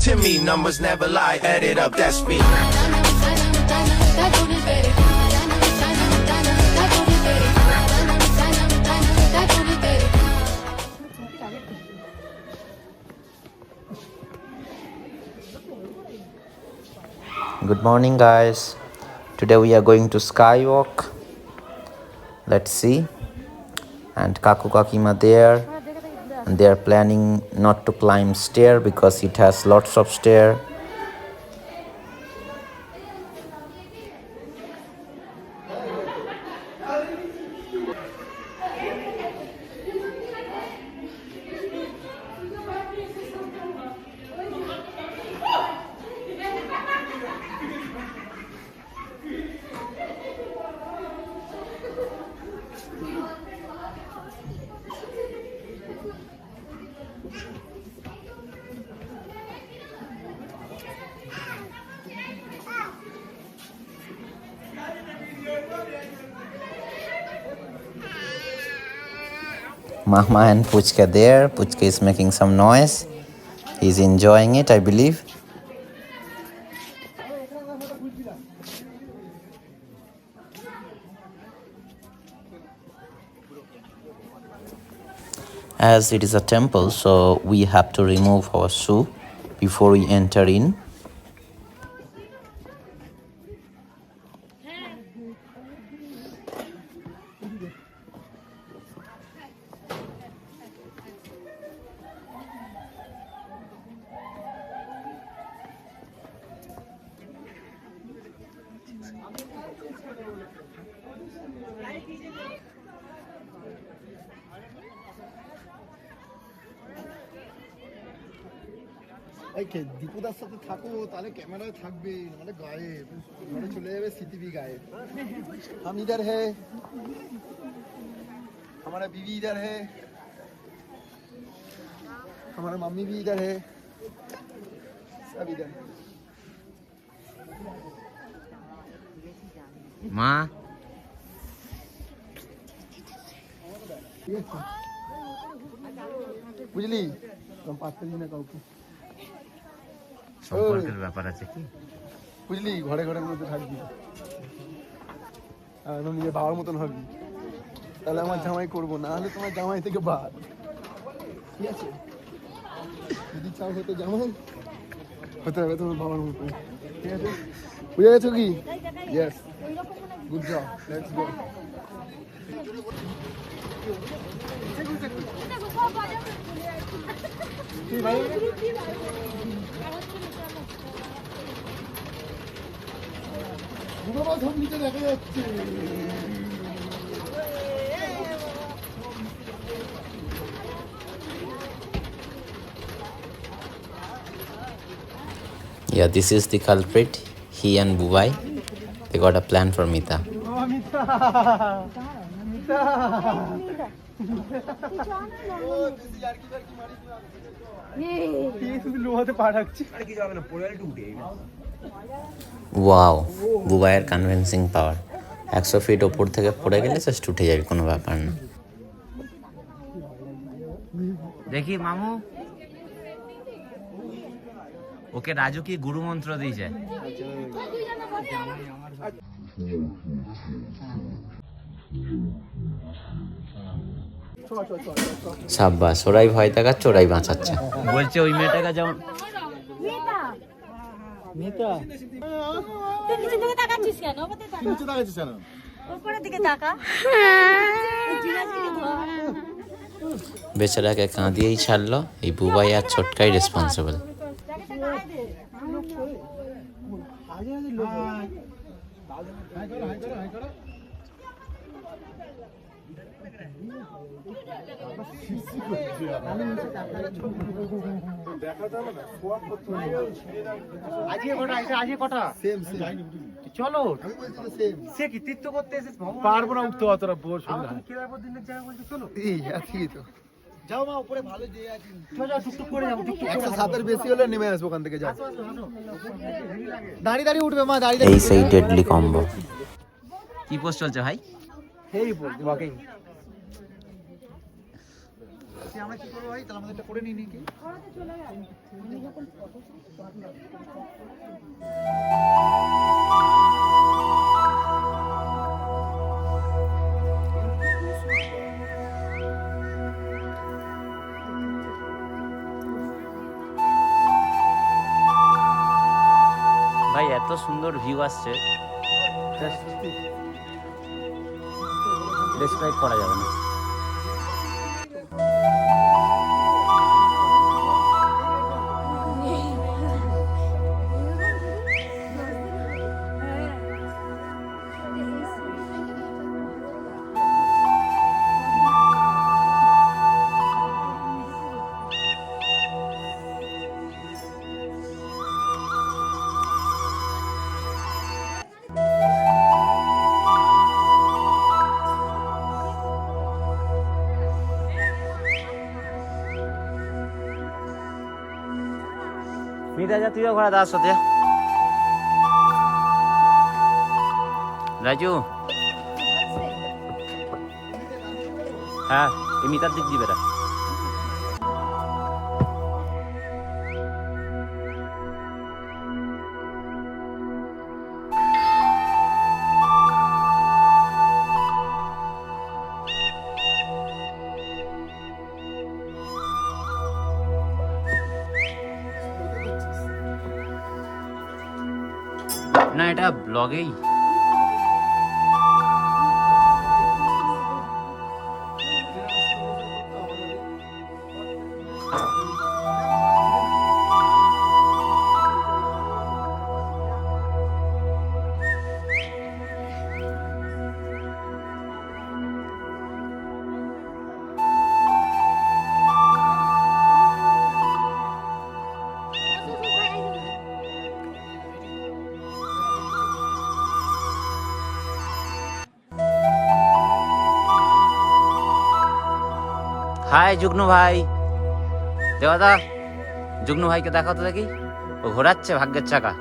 to me. Numbers never lie, add it up, that's me. Good morning, guys. Today we are going to skywalk. Let's see. And Kaku Kakima there. And they are planning not to climb stair because it has lots of stair. Mama and Puchka there. Puchka is making some noise. He's enjoying it, I believe. As it is a temple, so we have to remove our shoe before we enter in. দীপুদার সাথে থাকো তাহলে ক্যামেরায় থাকবে নাহলে গায়েব ঘরে চলে যাবে সিটিভি গায়েব हम इधर है हमारा बीवी इधर है हमारा मम्मी भी इधर है सब इधर माँ বুঝলি পাঁচটা দিনে কাউকে সম্পর্কের ব্যাপার আছে কি বুঝলি ঘরে ঘরে মধ্যে থাকবি আর নিজের বাবার মতন হবি তাহলে আমার জামাই করবো না হলে তোমার জামাই থেকে বাদ ঠিক আছে যদি চাও হতে জামাই হতে হবে তোমার বাবার মতন ঠিক আছে বুঝে গেছো কি yes good job let's go ভাই দেখা যাচ্ছে Yeah, this is the culprit. He and Bubai, they got a plan for Mita. Wow, বুবাইয়ের কনভিন্সিং পাওয়ার 100 ফিট ওপর থেকে পড়ে গেলে জাস্ট উঠে যাবে, কোনো ব্যাপার না। দেখি মামু, ওকে রাজু কি গুরু মন্ত্র দিয়েছে? সাব্বাস, ওরাই ভয় দেখাচ্ছে, ওরাই বাঁচাচ্ছে। বলছে ওই মেয়েটাকে যেমন মিতা তুই নিচে দিকে তাকাচ্ছিস কেন? নিচে তাকাচ্ছিস কেন? উপরের দিকে তাকা। বেচারাকে কাঁদিয়েই ছাড়লো। এই বুবাই আর ছোটকাই রেসপন্সিবল। চলো সে কি তীর্থ করতে এসেছিস? পারবো না উঠতে অতটা বোর শুনলাম। যাও মা উপরে ভালো যে আছে, টুকটুক করে যাবো, 107 বেশি হলে নেমে আসবো ওখান থেকে। যাও দাঁড়িয়ে দাঁড়িয়ে উঠবে মা, দাঁড়িয়ে এই সেই ডেডলি কম্বো। কি পোস্ট চলছে ভাই? হেই বল ওয়াকিং। আমরা কি করবো ভাই? তাহলে আমাদের এটা করে নিই নাকি? এত সুন্দর ভিউ আসছে, ডেসক্রাইব করা যাবে না। মিতা যা, তুইও ঘোড়া দাস সাথে রাজু। হ্যাঁ, এই মিতার দিক দিবে না। না, এটা ব্লগেই। হাই যুগ্ন ভাই, দেওয়াদা যুগ্ন ভাইকে দেখাও তো দেখি, ও ঘোরাচ্ছে ভাগ্যের চাকা।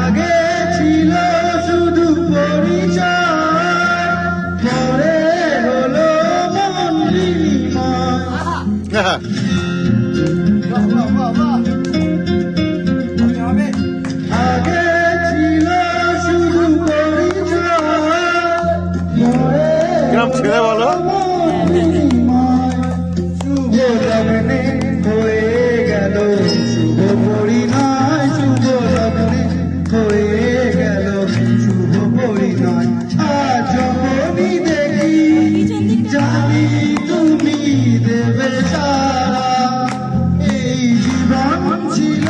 আগে ছিল শুধু পরিচয়, পরে হলো মন বিনিময়। আগে ছিল শুধু পরিচয়, পরে ছেড়ে বলো মন বিনিময়। শুভ লগ্নে হয়ে গেল শুভ পরিণয়, শুভ লগ্নে হয়ে গেল শুভ পরিণয়। আজ যখনই দেখি জানি তুমি দেবে সারা, এই জীবন ছিল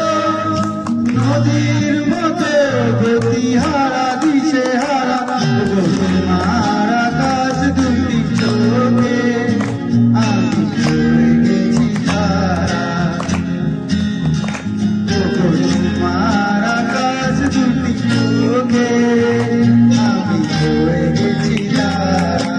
নদীর মতো গতিহারা দিশেহারা। তোমার আকাশ দুটি চোখে আমি হয়ে গেছি তারা, তোমার আকাশ দুটি চোখে আমি হয়ে গেছি তারা।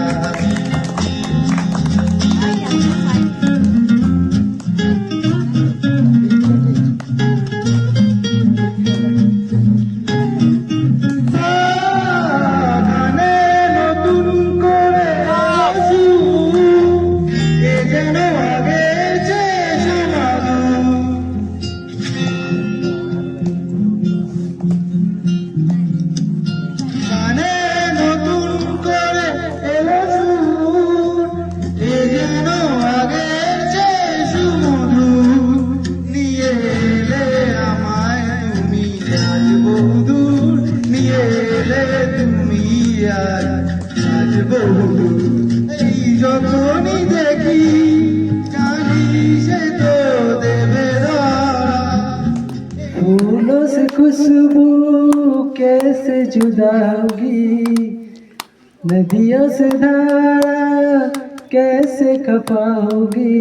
গানে নতুন করে আসু, এ যেন আগের চেয়ে সমাগম। গানে নতুন করে এলো সুর, এ যেন আগের চেয়ে সুমধুর। নিয়ে এলে আমায় তুমি আজ বহুদূর, নিয়ে এলে তুমি আজ বহুদূর। এই যখনই দেখি জানি সে তো দেবে ধরা। फूलों से खुशबू कैसे जुदा होगी, नदियों से धारा कैसे खफा होगी।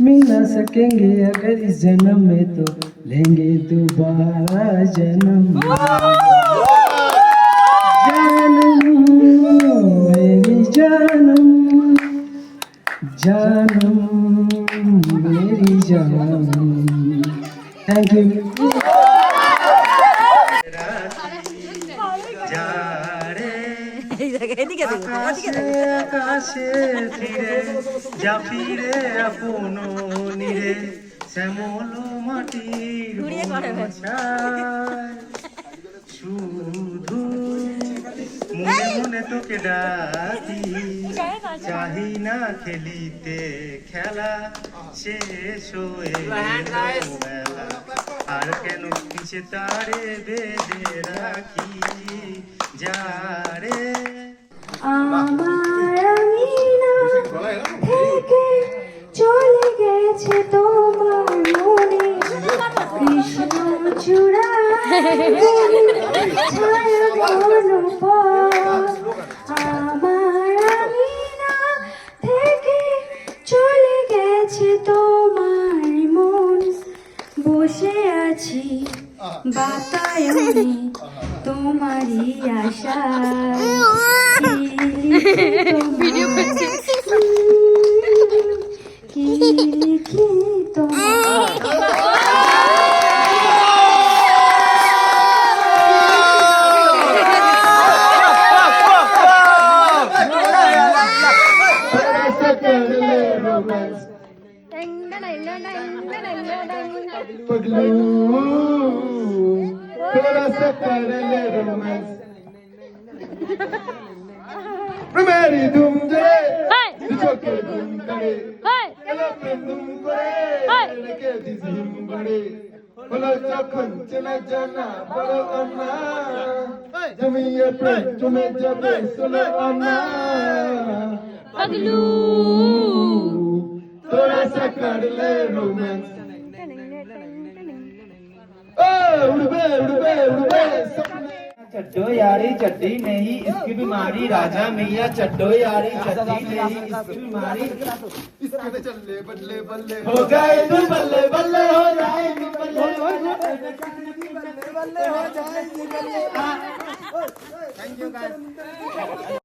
मिल न सकेंगे अगर इस जन्म में तो लेंगे दोबारा जन्म। जन्म যারে এদিকে আকাশে ফিরে যা ফিরে আপন নিরে শ্যামল মাটির বনছায় শুধু মনে মনে তোকে ডাকি চাহি না খেলিতে খেলা শেষ হয়ে মেলা আর কেন পিছে তারে বেঁধে রাখি যারে আমার আঙিনা থেকে চলে গেছে তোমার মনে কৃষ্ণ চূড়া আমার আঙিনা থেকে চলে গেছে তোমার মন বসে আছি বাতায়নে তোমারই আশায় কি লিখি তোমার थोड़ा सा कर ले रोमांस मेरी धूम जले चौके धूम करे हेलो धूम करे के दिसिम बड़े बोलो যখন চলে জানা বড় আন্না জমিয়ে প্রেম জমে যাবে সোলো আন্না पगलू थोड़ा सा कर ले रोमांस उड़बे उड़बे उड़बे सपने चड्डो यारी चड्डी नहीं इसकी बीमारी राजा मियाँ चड्डो यारी चड्डी नहीं इसकी बीमारी इसके तो चले बल्ले बल्ले हो गए तू बल्ले बल्ले हो जाएगी बल्ले बल्ले हो जाएगी बल्ले